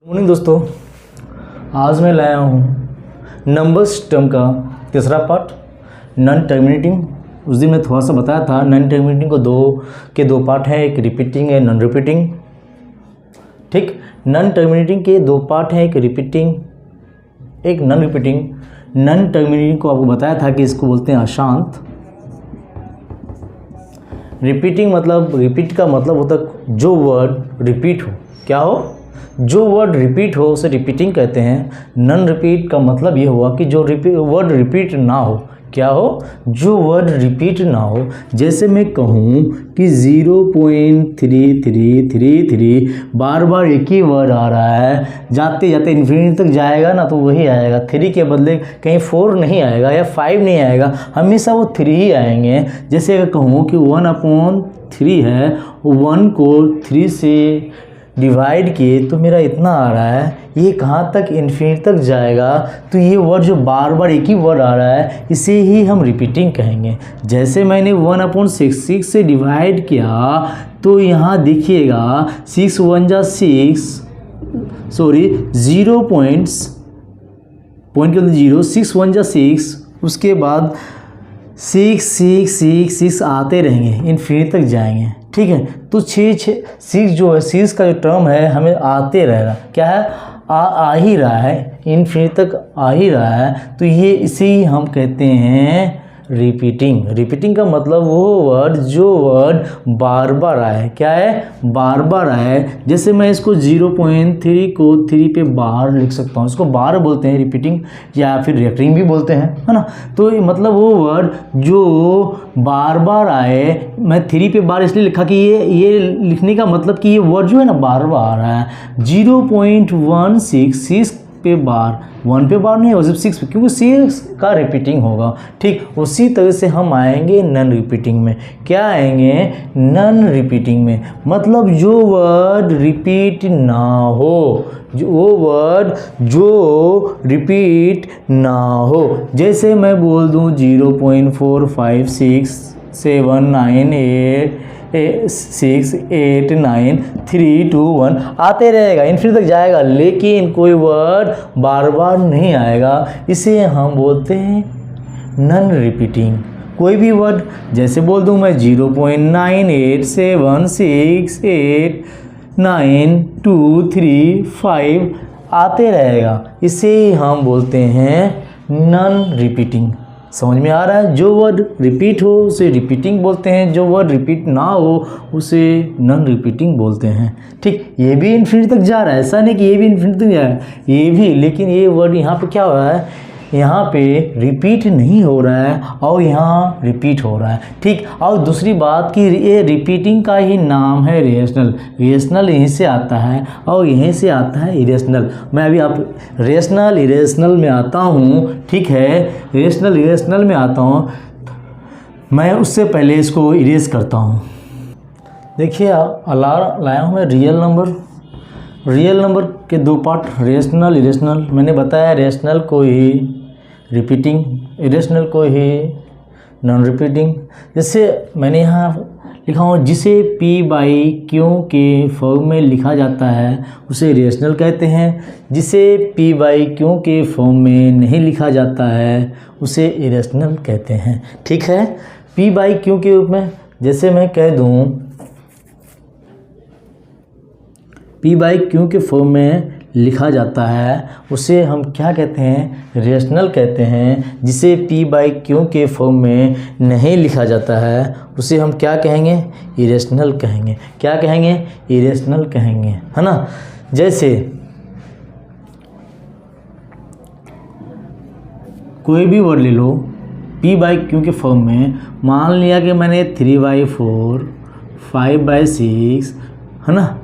Morning दोस्तों, आज मैं लाया हूँ नंबर्स टर्म का तीसरा पार्ट नॉन टर्मिनेटिंग। उस दिन मैं थोड़ा सा बताया था नॉन टर्मिनेटिंग को दो पार्ट हैं, एक रिपीटिंग है नॉन रिपीटिंग। ठीक, नॉन टर्मिनेटिंग के दो पार्ट हैं, एक रिपीटिंग एक नॉन रिपीटिंग। नॉन टर्मिनेटिंग को आपको बताया था कि इसको बोलते हैं अशांत। रिपीटिंग मतलब रिपीट का मतलब होता है जो वर्ड रिपीट हो। क्या हो? जो वर्ड रिपीट हो उसे रिपीटिंग कहते हैं। नॉन रिपीट का मतलब ये हुआ कि जो वर्ड रिपीट ना हो। क्या हो? जो वर्ड रिपीट ना हो। जैसे मैं कहूँ कि 0.3333 बार बार एक ही वर्ड आ रहा है, जाते जाते इन्फिनिटी तक जाएगा ना तो वही आएगा। 3 के बदले कहीं 4 नहीं आएगा या 5 नहीं आएगा, हमेशा वो 3 ही आएंगे। जैसे अगर कहूँ कि 1/3 है, 1 को 3 से डिवाइड किए तो मेरा इतना आ रहा है, ये कहाँ तक इन्फिनिटी तक जाएगा। तो ये वर्ड जो बार बार एक ही वर्ड आ रहा है इसे ही हम रिपीटिंग कहेंगे। जैसे मैंने 1/6 से डिवाइड किया तो यहाँ देखिएगा 6 1 जा 6 0 पॉइंट्स पॉइंट के 0 6 1 जा 6, उसके बाद 6 6 6 6 आते रहेंगे, इन्फिनिटी तक जाएंगे। ठीक है, तो 6 जो है 6 का जो टर्म है हमें आते रहेगा। क्या है? आ ही रहा है, इन्फिनिटी तक आ ही रहा है। तो ये इसे ही हम कहते हैं रिपीटिंग। रिपीटिंग का मतलब वो वर्ड जो वर्ड बार बार आए। क्या है? बार बार आए। जैसे मैं इसको 0.3 को 3 पे बार लिख सकता हूँ, इसको बार बोलते हैं रिपीटिंग, या फिर रिकरिंग भी बोलते हैं, है ना। तो मतलब वो वर्ड जो बार बार आए, मैं 3 पे बार इसलिए लिखा कि ये लिखने का मतलब कि ये वर्ड जो है ना बार बार आ रहा है। 0.166 पे बार, 1 पे बार नहीं है, सिर्फ 6 पे, क्योंकि 6 का रिपीटिंग होगा। ठीक, उसी तरह से हम आएंगे नॉन रिपीटिंग में। क्या आएंगे? नॉन रिपीटिंग में मतलब जो वर्ड रिपीट ना हो, वो वर्ड जो रिपीट ना हो। जैसे मैं बोल दूँ 0.456798 आते रहेगा, इन्फिनिटी तक जाएगा, लेकिन कोई वर्ड बार बार नहीं आएगा। इसे हम बोलते हैं नॉन रिपीटिंग। कोई भी वर्ड जैसे बोल दूँ मैं 0.9876168923 आते रहेगा, इसे हम बोलते हैं नॉन रिपीटिंग। समझ में आ रहा है? जो वर्ड रिपीट हो उसे रिपीटिंग बोलते हैं, जो वर्ड रिपीट ना हो उसे नॉन रिपीटिंग बोलते हैं। ठीक, ये भी इन्फिनिटी तक जा रहा है, ऐसा नहीं कि ये भी इन्फिनिटी तक जा रहा है, ये भी, लेकिन ये वर्ड यहाँ पे क्या हो रहा है, यहाँ पे रिपीट नहीं हो रहा है और यहाँ रिपीट हो रहा है। ठीक, और दूसरी बात कि ये रिपीटिंग का ही नाम है रेशनल। रेशनल यहीं से आता है और यहीं से आता है इरेशनल। मैं अभी आप रेशनल इरेशनल में आता हूँ। ठीक है, रेशनल इरेशनल में आता हूँ, मैं उससे पहले इसको इरेज करता हूँ। देखिए, लाया हूँ मैं रियल नंबर। रियल नंबर के दो पार्ट, रेशनल इरेशनल। मैंने बताया रेशनल को ही रिपीटिंग, इरेशनल को ही नॉन रिपीटिंग। जैसे मैंने यहाँ लिखा हूँ, जिसे P/Q के फॉर्म में लिखा जाता है उसे रेशनल कहते हैं। जिसे P/Q के फॉर्म में नहीं लिखा जाता है उसे इरेशनल कहते हैं। ठीक है, P/Q के रूप में जैसे मैं कह दूँ P/Q के फॉर्म में लिखा जाता है उसे हम क्या कहते हैं? रेशनल कहते हैं। जिसे P/Q के फॉर्म में नहीं लिखा जाता है उसे हम क्या कहेंगे? इरेशनल कहेंगे। क्या कहेंगे? इरेशनल कहेंगे, है ना। जैसे कोई भी वर्ड ले लो P/Q के फॉर्म में, मान लिया कि मैंने 3/4 5/6, है ना,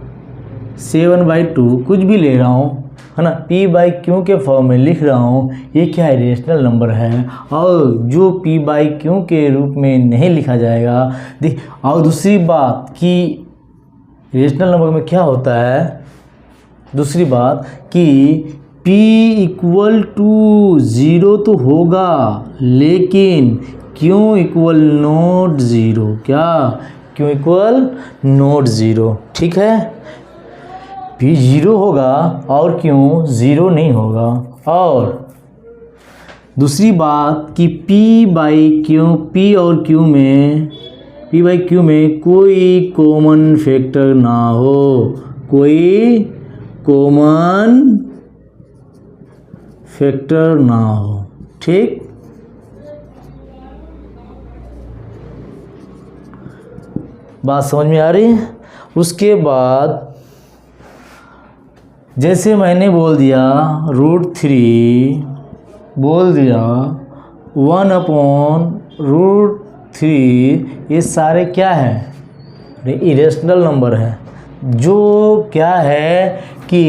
7/2 कुछ भी ले रहा हूँ, है ना, P/Q के फॉर्म में लिख रहा हूँ, ये क्या है? रेशनल नंबर है। और जो P/Q के रूप में नहीं लिखा जाएगा, देख। और दूसरी बात कि रेशनल नंबर में क्या होता है, दूसरी बात कि P=0 तो होगा, लेकिन Q = ≠0। क्या? Q = ≠0। ठीक है, p जीरो होगा और क्यों ज़ीरो नहीं होगा। और दूसरी बात कि p बाई क्यू में कोई कॉमन फैक्टर ना हो, कोई कॉमन फैक्टर ना हो। ठीक, बात समझ में आ रही है। उसके बाद जैसे मैंने बोल दिया √3 बोल दिया 1/√3, ये सारे क्या है इरेशनल नंबर है, जो क्या है कि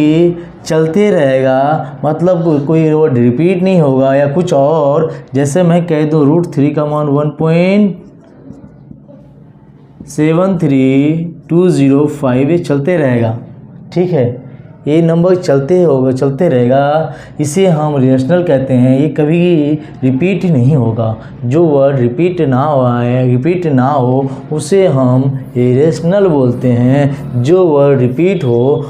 चलते रहेगा, मतलब कोई वर्ड रिपीट नहीं होगा या कुछ और। जैसे मैं कह दूँ √3 का मान 1.73205, ये चलते रहेगा। ठीक है, ये नंबर चलते रहेगा, इसे हम रेशनल कहते हैं। ये कभी रिपीट नहीं होगा, जो वर्ड रिपीट ना हो उसे हम इरेशनल बोलते हैं, जो वर्ड रिपीट हो।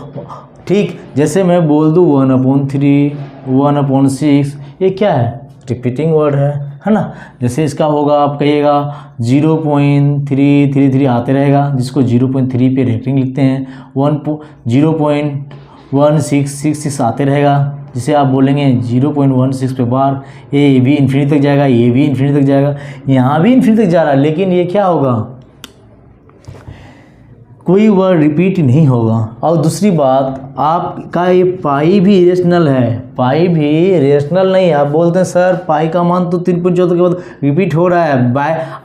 ठीक, जैसे मैं बोल दूँ 1/3, 1/6, ये क्या है रिपीटिंग वर्ड है ना। जैसे इसका होगा, आप कहिएगा 0.333 आते रहेगा, जिसको 0.3 पे रेटिंग लिखते हैं। 0.1666 आते रहेगा, जिसे आप बोलेंगे 0.16 पे बार। ये भी इन्फिनिटी तक जाएगा, ये भी इन्फिनिटी तक जाएगा, यहाँ भी इन्फिनिटी तक जा रहा है, लेकिन ये क्या होगा, कोई वर्ड रिपीट नहीं होगा। और दूसरी बात, आपका ये पाई भी इरेशनल है, पाई भी रेशनल नहीं है। आप बोलते हैं सर पाई का मान तो 3.14 के बाद रिपीट हो रहा है,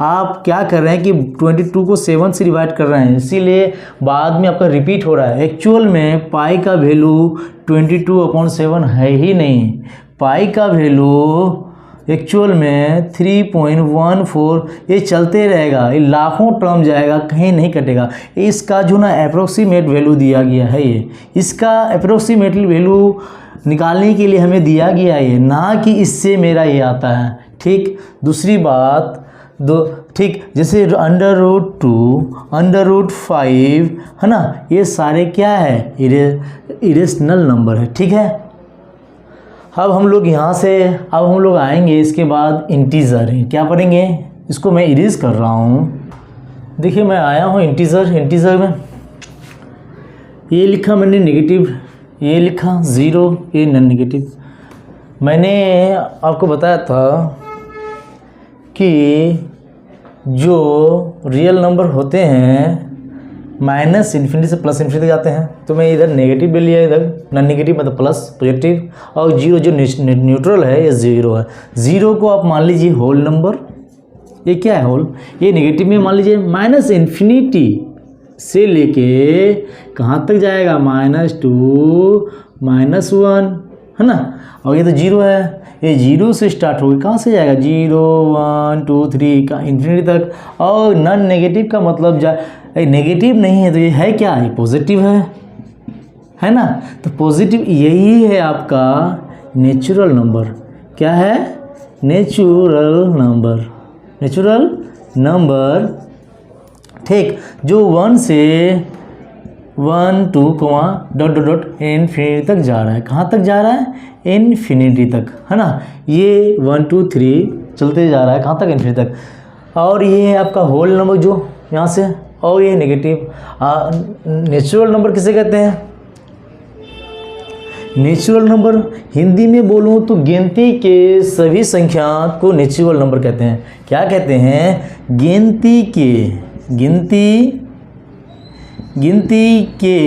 आप क्या कर रहे हैं कि 22 को 7 से डिवाइड कर रहे हैं, इसीलिए बाद में आपका रिपीट हो रहा है। एक्चुअल में पाई का वैल्यू 22/7 है ही नहीं, पाई का वैल्यू एक्चुअल में 3.14, ये चलते रहेगा, ये लाखों टर्म जाएगा, कहीं नहीं कटेगा। इसका जो ना अप्रोक्सीमेट वैल्यू दिया गया है, ये इसका अप्रोक्सीमेट वैल्यू निकालने के लिए हमें दिया गया है ये, ना कि इससे मेरा ये आता है। ठीक, दूसरी बात ठीक, जैसे √2, √5 है ना, ये सारे क्या है इरेशनल नंबर है। ठीक है, अब हम लोग आएंगे इसके बाद इंटीजर है। क्या पढ़ेंगे, इसको मैं इरेज कर रहा हूँ। देखिए मैं आया हूँ इंटीजर में ये लिखा मैंने नेगेटिव, ये लिखा 0, ये नॉन नेगेटिव। मैंने आपको बताया था कि जो रियल नंबर होते हैं -∞ से +∞ जाते हैं, तो मैं इधर नेगेटिव ले लिया, इधर नॉन नेगेटिव मतलब प्लस पॉजिटिव, और 0 जो न्यूट्रल है ये 0 है। 0 को आप मान लीजिए होल नंबर, ये क्या है होल, ये नेगेटिव में मान लीजिए -∞ से लेके कहाँ तक जाएगा -2 -1 है ना, और ये तो 0 है, ये 0 से स्टार्ट होगी, कहाँ से जाएगा 0 1 2 3 का इन्फिनिटी तक। और नॉन नेगेटिव का मतलब नेगेटिव नहीं है तो ये है क्या, ये पॉजिटिव है ना। तो पॉजिटिव यही है आपका नेचुरल नंबर। क्या है, नेचुरल नंबर। ठीक, जो 1 से 1 2 इन्फिनिटी तक जा रहा है, कहाँ तक जा रहा है, इन्फिनिटी तक है ना। ये 1 2 3 चलते जा रहा है, कहाँ तक, इन्फिनिटी तक। और ये है आपका होल नंबर जो यहाँ से, और ये नेगेटिव। नेचुरल नंबर किसे कहते हैं, नेचुरल नंबर हिंदी में बोलूँ तो गिनती के सभी संख्या को नेचुरल नंबर कहते हैं। क्या कहते हैं, गिनती के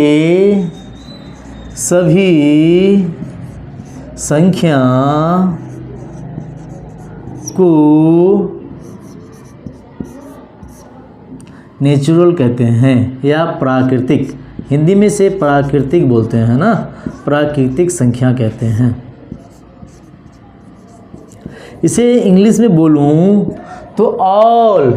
सभी संख्या को नेचुरल कहते हैं या प्राकृतिक, हिंदी में से प्राकृतिक बोलते हैं ना, प्राकृतिक संख्या कहते हैं। इसे इंग्लिश में बोलूं तो ऑल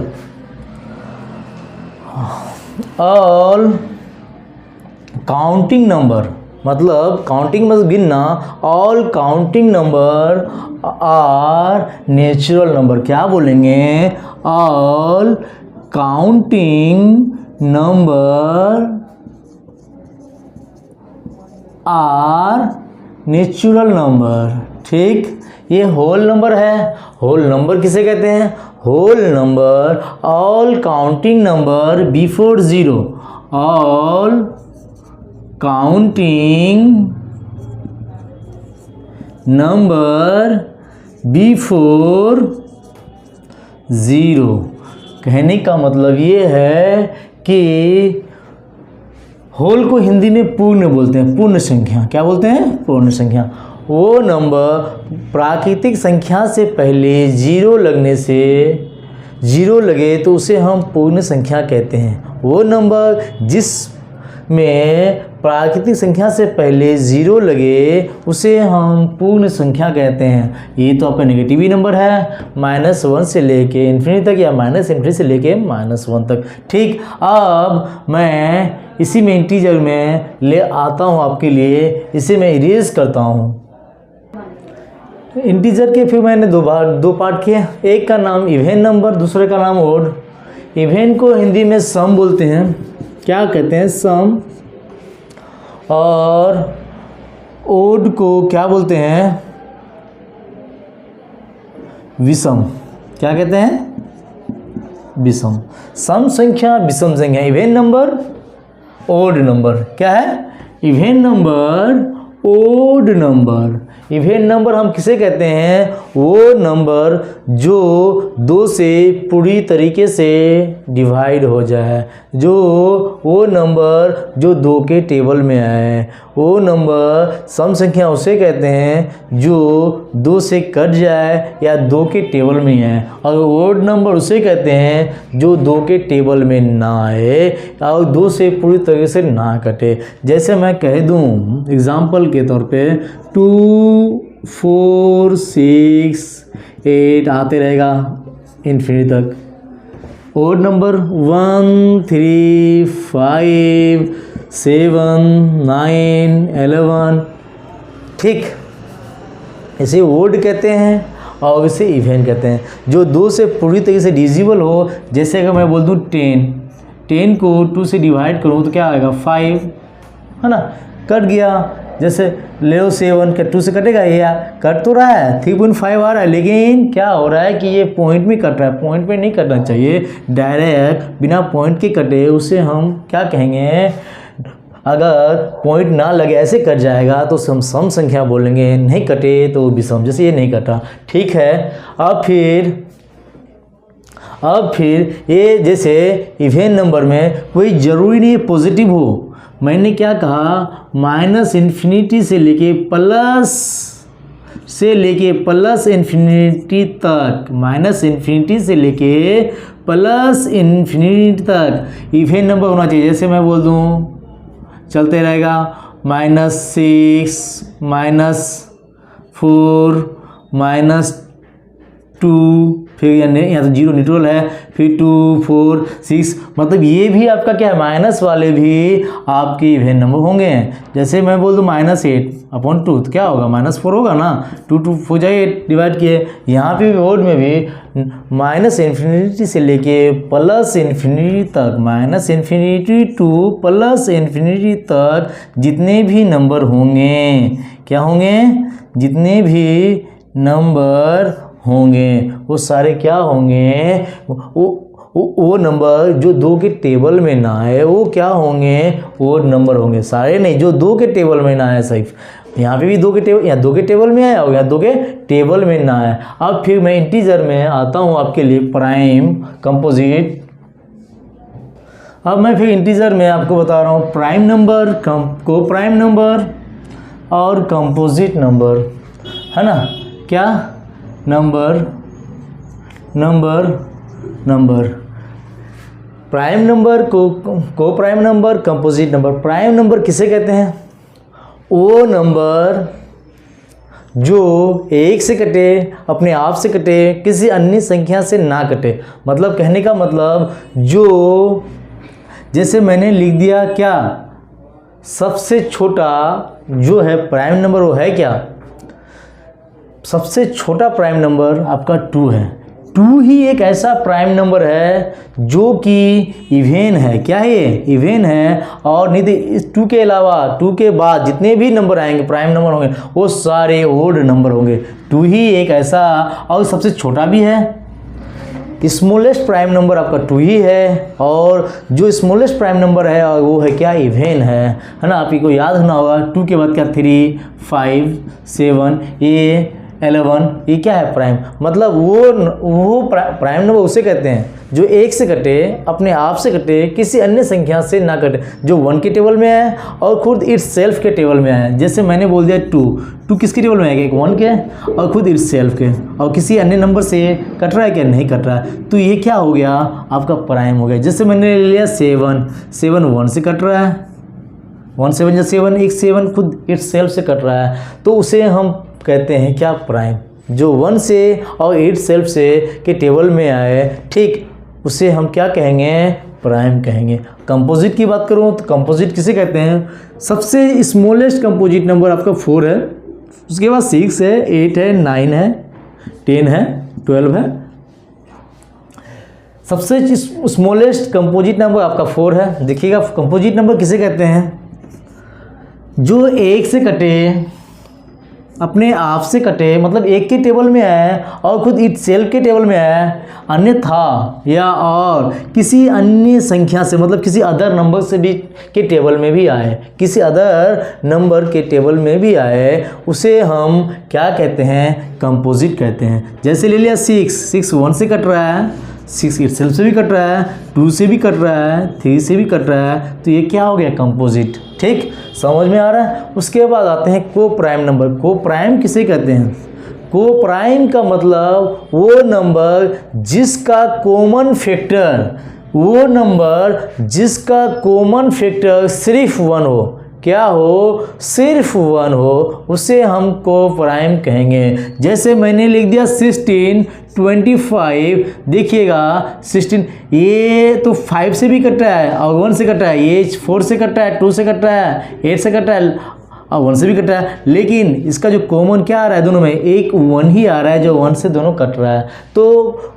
काउंटिंग नंबर, मतलब काउंटिंग मतलब गिनना, all counting number are natural number. क्या बोलेंगे, all counting number are natural number. ठीक, ये होल नंबर है। होल नंबर किसे कहते हैं? Whole number all counting number before zero, all counting number before zero. कहने का मतलब ये है कि होल को हिंदी में पूर्ण बोलते हैं, पूर्ण संख्या। क्या बोलते हैं? पूर्ण संख्या। वो नंबर प्राकृतिक संख्या से पहले जीरो लगने से, जीरो लगे तो उसे हम पूर्ण संख्या कहते हैं। वो नंबर जिसमें प्राकृतिक संख्या से पहले ज़ीरो लगे उसे हम पूर्ण संख्या कहते हैं। ये तो आपका नेगेटिव नंबर है, -1 से लेके इन्फिनिटी तक, या -∞ से लेके -1 तक। ठीक, अब मैं इसी में इंटीजर में ले आता हूँ आपके लिए, इसे मैं इरेज करता हूँ। इंटीजर के फिर मैंने दो पार्ट किए। एक का नाम इवेन नंबर, दूसरे का नाम ओड। इवेन को हिंदी में सम बोलते हैं। क्या कहते हैं? सम। और ओड को क्या बोलते हैं? विषम। क्या कहते हैं? विषम। सम संख्या, विषम संख्या। Even number, odd number. क्या है? Even number, odd number. Even number हम किसे कहते हैं? वो नंबर जो 2 से पूरी तरीके से डिवाइड हो जाए, वो नंबर जो 2 के टेबल में आए। वो नंबर सम संख्या उसे कहते हैं जो 2 से कट जाए या 2 के टेबल में आए। और ओड नंबर उसे कहते हैं जो 2 के टेबल में ना आए और 2 से पूरी तरीके से ना कटे। जैसे मैं कह दूं एग्जाम्पल के तौर पे 2, 4, 6, 8 आते रहेगा इन्फिनिटी तक। Odd number 1, 3, 5, 7, 9, 11। ठीक, इसे ओड कहते हैं और इसे इवेन कहते हैं। जो 2 से पूरी तरीके से डिविजिबल हो, जैसे अगर मैं बोल दूँ 10 को 2 से डिवाइड करूँ तो क्या आएगा? 5, है ना? कट गया। जैसे ले लो 7 का 2 से कटेगा, या कट तो रहा है 3.5 आ रहा है, लेकिन क्या हो रहा है कि ये पॉइंट में कट रहा है। पॉइंट में नहीं कटना चाहिए, डायरेक्ट बिना पॉइंट के कटे उसे हम क्या कहेंगे? अगर पॉइंट ना लगे ऐसे कट जाएगा तो हम सम संख्या बोलेंगे, नहीं कटे तो विषम। जैसे ये नहीं कटा। ठीक है, अब फिर ये जैसे इवेन नंबर में कोई ज़रूरी नहीं पॉजिटिव हो। मैंने क्या कहा? -∞ से लेके प्लस इन्फिनिटी तक, -∞ से लेके +∞ तक इवेन नंबर होना चाहिए। जैसे मैं बोल दूँ चलते रहेगा -6, -4, -2, फिर यहाँ तो 0 न्यूट्रल है, फिर 2, 4, 6। मतलब ये भी आपका क्या है? माइनस वाले भी आपके इवेन नंबर होंगे। जैसे मैं बोल दूँ -8/2 तो क्या होगा? -4 होगा ना। 2 2 हो जाए, 8 डिवाइड किए। यहाँ पे ओड में भी -∞ से लेके +∞ तक, -∞ to +∞ तक जितने भी नंबर होंगे, क्या होंगे? जितने भी नंबर होंगे वो सारे क्या होंगे? वो नंबर जो 2 के टेबल में ना आए वो क्या होंगे? वो नंबर होंगे। सारे नहीं, जो 2 के टेबल में ना आए। सिर्फ यहाँ पे भी 2 के टेबल, यहाँ 2 के टेबल में आया और यहाँ 2 के टेबल में ना आए। अब फिर मैं इंटीजर में आता हूँ आपके लिए प्राइम, कंपोजिट। अब मैं फिर इंटीजर में आपको बता रहा हूँ प्राइम नंबर, को प्राइम नंबर और कंपोजिट नंबर, है ना? क्या? नंबर प्राइम नंबर को prime number, composite number. Prime number किसे कहते हैं? वो नंबर जो 1 से कटे, अपने आप से कटे, किसी अन्य संख्या से ना कटे। मतलब कहने का मतलब जो, जैसे मैंने लिख दिया क्या? सबसे छोटा जो है प्राइम नंबर वो है क्या? सबसे छोटा प्राइम नंबर आपका 2 है। टू ही एक ऐसा प्राइम नंबर है जो कि इवेन है। क्या है ये? इवेन है। और नहीं तो इस टू के अलावा, टू के बाद जितने भी नंबर आएंगे प्राइम नंबर होंगे वो सारे ओड नंबर होंगे। टू ही एक ऐसा, और सबसे छोटा भी है। स्मॉलेस्ट प्राइम नंबर आपका टू ही है, और जो स्मॉलेस्ट प्राइम नंबर है वो है क्या? इवेन है ना। आप को याद होना होगा, टू के बाद क्या? 3, 5, 7, ये 11, ये क्या है? प्राइम। मतलब वो प्राइम नंबर उसे कहते हैं जो एक से कटे, अपने आप से कटे, किसी अन्य संख्या से ना कटे, जो 1 के टेबल में है और खुद इट्स सेल्फ के टेबल में है। जैसे मैंने बोल दिया टू किसके टेबल में आएगा? एक 1 के और खुद इट्स सेल्फ के, और किसी अन्य नंबर से कट रहा है क्या? नहीं कट रहा है। तो ये क्या हो गया? आपका प्राइम हो गया। जैसे मैंने ले लिया 7 1 से कट रहा है, 1 7 या 7, एक 7 खुद इट्स सेल्फ से कट रहा है, तो उसे हम कहते हैं क्या? प्राइम। जो 1 से और 8 सेल्फ से के टेबल में आए, ठीक, उसे हम क्या कहेंगे? प्राइम कहेंगे। कंपोजिट की बात करूं तो कंपोजिट किसे कहते हैं? सबसे स्मॉलेस्ट कंपोजिट नंबर आपका 4 है, उसके बाद 6 है, 8 है, 9 है, 10 है, 12 है। सबसे स्मॉलेस्ट कंपोजिट नंबर आपका 4 है। देखिएगा, कंपोजिट नंबर किसे कहते हैं? जो एक से कटे, अपने आप से कटे, मतलब एक के टेबल में आए और खुद इट सेल्फ के टेबल में आए, अन्यथा या और किसी अन्य संख्या से, मतलब किसी अदर नंबर से भी के टेबल में भी आए, किसी अदर नंबर के टेबल में भी आए, उसे हम क्या कहते हैं? कंपोजिट कहते हैं। जैसे ले लिया 6 1 से कट रहा है, 6 इट सेल्फ से भी कट रहा है, 2 से भी कट रहा है, 3 से भी कट रहा है, तो ये क्या हो गया? कंपोजिट। ठीक, समझ में आ रहा है। उसके बाद आते हैं को प्राइम नंबर। को प्राइम किसे कहते हैं? को प्राइम का मतलब वो नंबर जिसका कॉमन फैक्टर, वो नंबर जिसका कॉमन फैक्टर सिर्फ 1 हो। क्या हो? सिर्फ 1 हो, उसे हम को प्राइम कहेंगे। जैसे मैंने लिख दिया 16 25, देखिएगा 16, ये तो 5 से भी कट रहा है और 1 से कट रहा है, ये 4 से कट रहा है, 2 से कट रहा है, 8 से कट रहा है और 1 से भी कट रहा है, लेकिन इसका जो कॉमन क्या आ रहा है दोनों में? एक 1 ही आ रहा है, जो 1 से दोनों कट रहा है। तो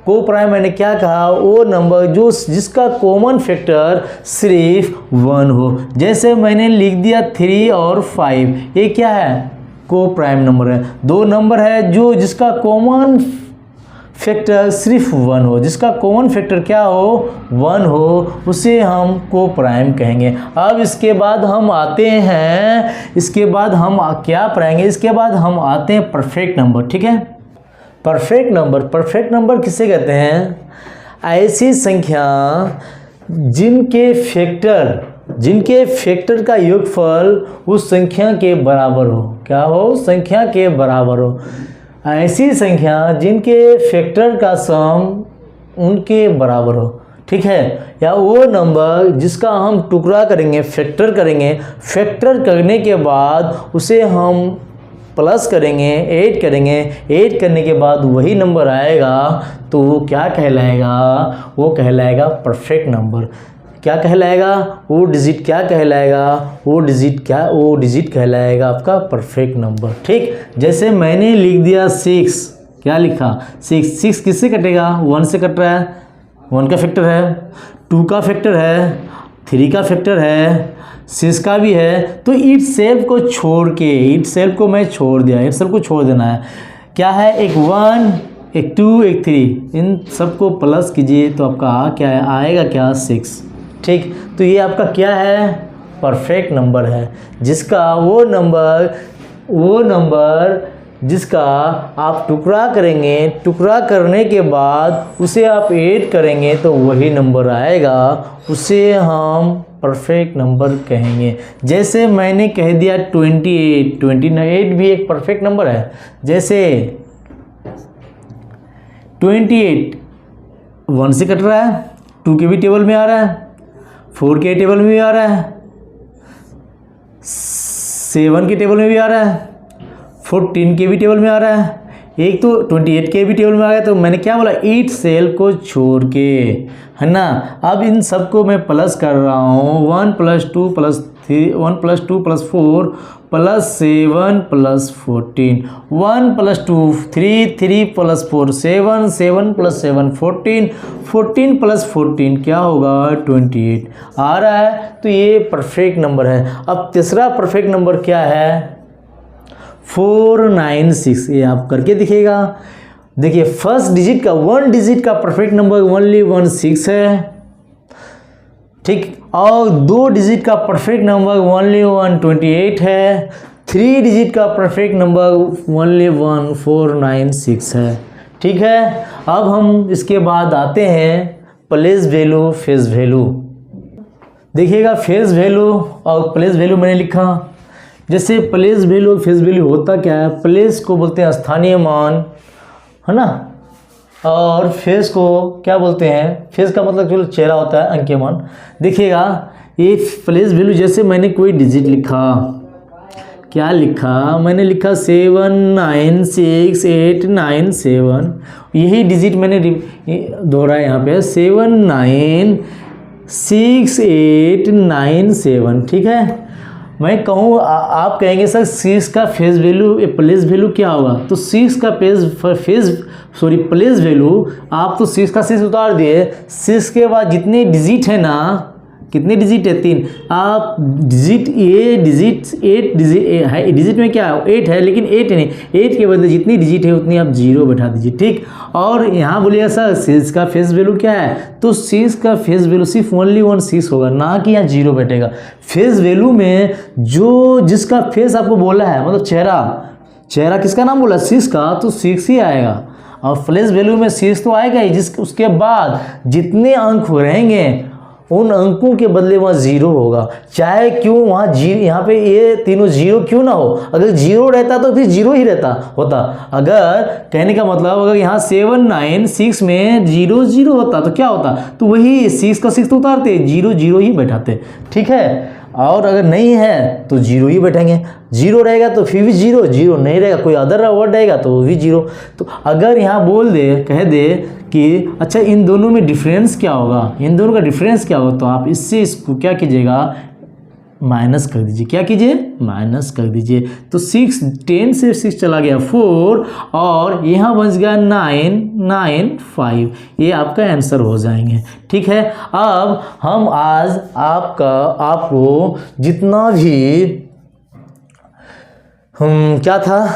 को प्राइम मैंने क्या कहा? वो नंबर जो जिसका कॉमन फैक्टर सिर्फ 1 हो। जैसे मैंने लिख दिया 3 और 5, ये क्या है? को प्राइम नंबर है। दो नंबर है जो जिसका कॉमन फैक्टर सिर्फ 1 हो, जिसका कॉमन फैक्टर क्या हो? 1 हो, उसे हम को प्राइम कहेंगे। अब इसके बाद हम आते हैं, इसके बाद हम क्या पढ़ेंगे? इसके बाद हम आते हैं परफेक्ट नंबर। ठीक है, परफेक्ट नंबर। परफेक्ट नंबर किसे कहते हैं? ऐसी संख्या जिनके फैक्टर का योगफल उस संख्या के बराबर हो। क्या हो? संख्या के बराबर हो। ऐसी संख्या जिनके फैक्टर का सम उनके बराबर हो। ठीक है, या वो नंबर जिसका हम टुकड़ा करेंगे, फैक्टर करेंगे, फैक्टर करने के बाद उसे हम प्लस करेंगे, ऐड करेंगे, ऐड करने के बाद वही नंबर आएगा, तो वो क्या कहलाएगा? वो कहलाएगा परफेक्ट नंबर। क्या कहलाएगा? वो डिजिट क्या कहलाएगा? वो डिजिट कहलाएगा आपका परफेक्ट नंबर। ठीक, जैसे मैंने लिख दिया 6, क्या लिखा? 6 किससे कटेगा? 1 से कट रहा है, 1 का फैक्टर है, 2 का फैक्टर है, 3 का फैक्टर है, 6 का भी है। तो इट सेल्फ को छोड़ के, इट सेल्फ को मैं छोड़ दिया, इट सेल्फ को छोड़ देना है। क्या है? एक 1, एक 2, एक 3, इन सबको प्लस कीजिए तो आपका क्या है? आएगा क्या? 6। ठीक, तो ये आपका क्या है? परफेक्ट नंबर है, जिसका वो नंबर जिसका आप टुकड़ा करेंगे, टुकड़ा करने के बाद उसे आप ऐड करेंगे तो वही नंबर आएगा, उसे हम परफेक्ट नंबर कहेंगे। जैसे मैंने कह दिया 28, 28 भी एक परफेक्ट नंबर है। जैसे 28 1 से कट रहा है, 2 के भी टेबल में आ रहा है, 4 के टेबल में भी आ रहा है, 7 के टेबल में भी आ रहा है, 14 के भी टेबल में आ रहा है, एक तो 28 के भी टेबल में आ गया। तो मैंने क्या बोला? इट सेल्फ को छोड़ के, है ना। अब इन सब को मैं प्लस कर रहा हूँ, 1 + 2 + 1 + 2 + 4 + 7 + 14, 1 + 2 3, 3 + 4 7, 7 + 7 14, 14 + 14 क्या होगा 28 आ रहा है। तो ये परफेक्ट नंबर है। अब तीसरा परफेक्ट नंबर क्या है 496, ये आप करके दिखेगा। देखिए फर्स्ट डिजिट का 1 डिजिट का परफेक्ट नंबर ओनली 16 है, ठीक। और 2 डिजिट का परफेक्ट नंबर ओनली 128 है। 3 डिजिट का परफेक्ट नंबर ओनली 1496 है, ठीक है। अब हम इसके बाद आते हैं प्लेस वैल्यू फेस वैल्यू। देखिएगा फेस वैल्यू और प्लेस वैल्यू मैंने लिखा। जैसे प्लेस वैल्यू और फेस वैल्यू होता क्या है, प्लेस को बोलते हैं स्थानीय मान, है ना, और फेस को क्या बोलते हैं, फेस का मतलब जो चेहरा होता है, अंकीय मान। देखिएगा ये प्लेस वैल्यू, जैसे मैंने कोई डिजिट लिखा, क्या लिखा, मैंने लिखा 79687, यही डिजिट मैंने दोहराया यहाँ पे 796897, ठीक है। मैं कहूँ आप कहेंगे सर 6 का फेस वैल्यू प्लेस वैल्यू क्या होगा, तो 6 का प्लेस वैल्यू आप तो 6 का 6 उतार दिए, 6 के बाद जितने डिजिट है ना, कितने डिजिट है 3, आप डिजिट ये डिजिट 8 डिजिट डिजिट में क्या है 8 है, लेकिन 8 नहीं, 8 के बदले जितनी डिजिट है उतनी आप 0 बैठा दीजिए, ठीक। और यहाँ बोलिएगा सर 6 का फेस वैल्यू क्या है, तो 6 का फेस वैल्यू सिर्फ ओनली 16 होगा, ना कि यहाँ 0 बैठेगा। फेस वैल्यू में जो जिसका फेस आपको बोला है, मतलब चेहरा किसका नाम बोला 6 का, तो 6 ही आएगा। और प्लेस वैल्यू में 6 तो आएगा ही, उसके बाद जितने अंक रहेंगे उन अंकों के बदले वहाँ 0 होगा, चाहे क्यों वहाँ यहाँ पे ये तीनों 0 क्यों ना हो। अगर 0 रहता तो फिर 0 ही होता। अगर कहने का मतलब अगर यहाँ 796 में 0 0 होता तो क्या होता, तो वही 6 का 6 तो उतारते, 0 0 ही बैठाते, ठीक है। और अगर नहीं है तो 0 ही बैठेंगे, 0 रहेगा तो फिर भी 0, 0 नहीं रहेगा, कोई अदर वर्ड रहेगा तो वो भी 0। तो अगर यहाँ कह दे कि अच्छा इन दोनों में डिफरेंस क्या होगा, इन दोनों का डिफरेंस क्या होगा, तो आप इससे इसको क्या कीजिएगा माइनस कर दीजिए, क्या कीजिए माइनस कर दीजिए। तो 10 से 6 चला गया 4 और यहाँ बच गया 995, ये आपका आंसर हो जाएंगे, ठीक है। अब हम आज आपको जितना भी क्या था